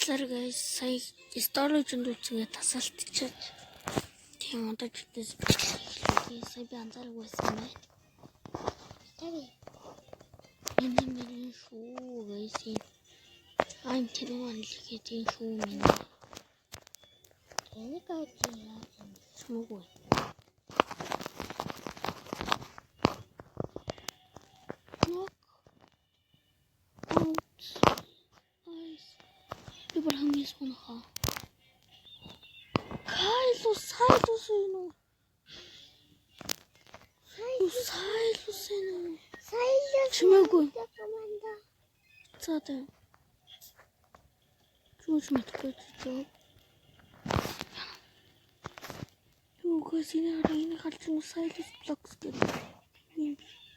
Уучлаарай guys. Сая storage-д үчигээ тасалтчаад тийм удаж үтээс сая би анзаарах байсан юм байна. Тави. Энэ шүү guys. I'm telling one look at show me. Any guy smoke. Knock out eyes. People have me one ha. Kyle side sino. Side sino. Smoke. Zata. Чууч мэдгүй ч. Юу гэсэн энэ халж нь silence blocks гэдэг.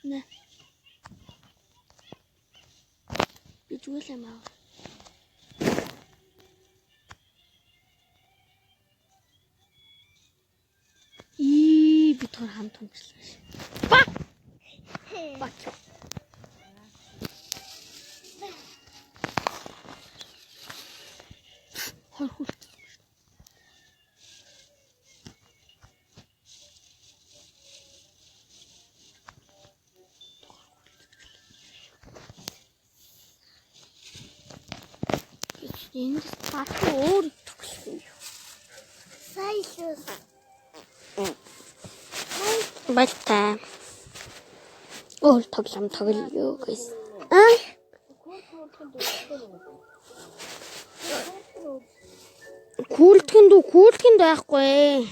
Нэ. Би зүгээр юм аа. Би төр хамт хүнчлээ. Ба. Бач. Хол. Энэ бат өөр төгсгөө. Сайлс. Бата. Өөр тоглоом тоглоё guys. Күүлтгэнд байхгүй.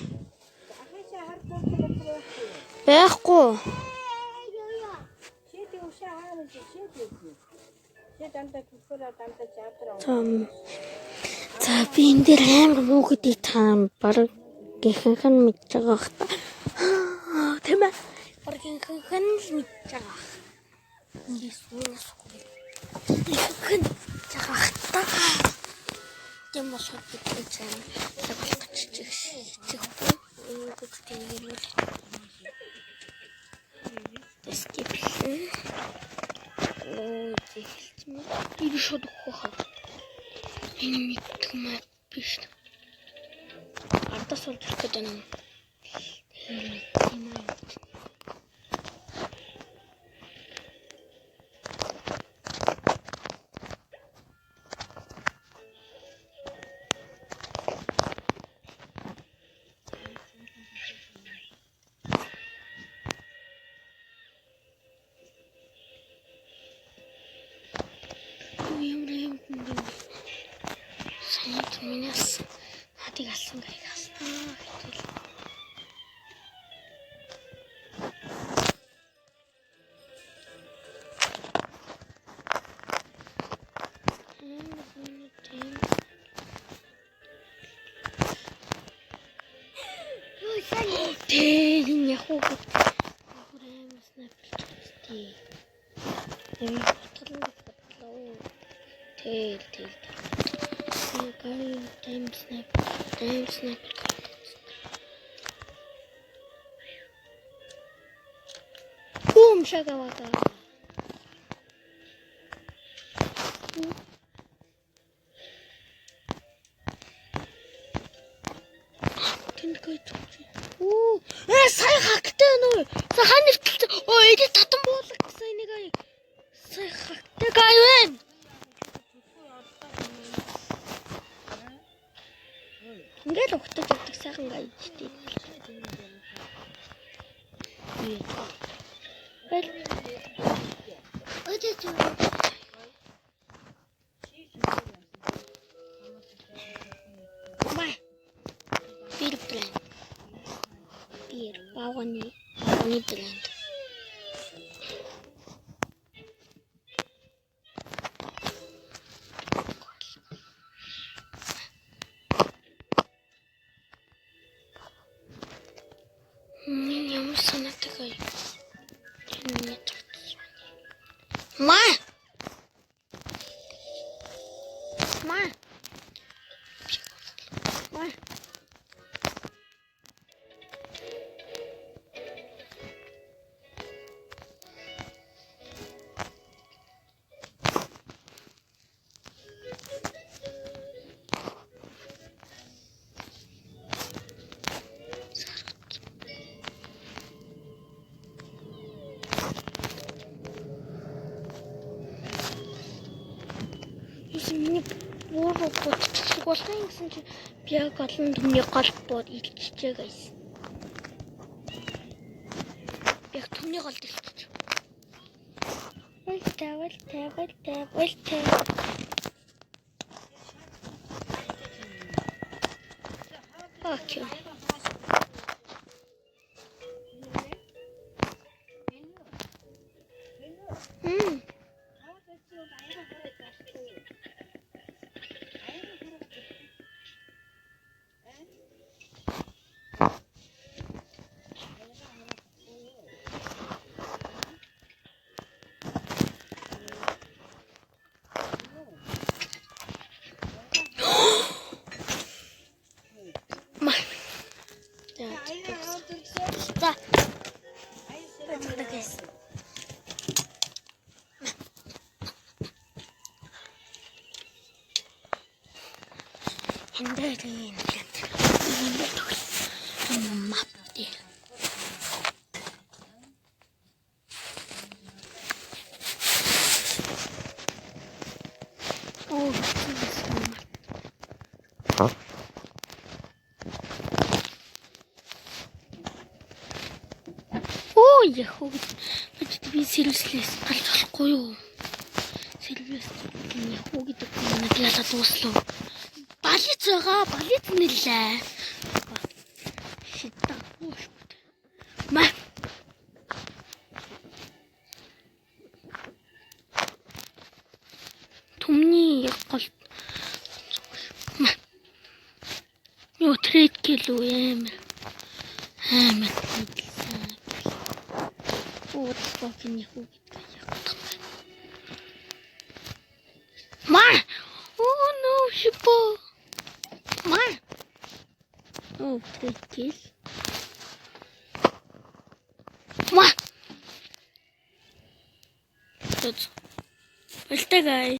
Байхгүй. За би энэ дээр амар бүгдийг таам баг гихэнх нь мэдж байгаа хта. Тийм ээ. Баг гихэнх нь мэдж байгаа. Энд сүүсгүй. Гихэнх нь жага хта. Тийм болохоор би цаана тоглох гэж чиггүй. Энэ бүгдийг нэрвэл. Description. İyi şurada koha. Benim yıktığım yapmış. Arda sol Türkiye'den. Минас хатыг алсан гайгаас. Тэн яхуу. Ахраймс напчти. Энэ батлаа. Тэл. Time snap. Boom, shagawaka. Сая хактай нөө. Сая ханивтэлж. Эдий татан буулах гэсэн энийг сая хактай гай байна. Ингээл өгтөж өгдөг сайхан гайжтэй. Бир баганы брэнд. Ямар санаатай. Ма. Өөрөө бодчих болно гэсэн чи би яг олон түмний гол бод илччихээ guys. Яг түмний голд илччих. Вэлтэй. Окей. Хэндэrin мапти. Яхуу бид би сервислээс гарч болохгүй юу? Сервис яхуу гэдэг нь яалаа дууслав. Балиц байгаа, балиц нэлээ. Шитта ууш. Ма. Түмний гол. Ма. Юу трейд гэлүү амар. Вот fucking яхуу гэдэг яах. Ма. Oh no, шипо. Ма. Oh, трейд. Ма. Тут. Вэлтэй guys.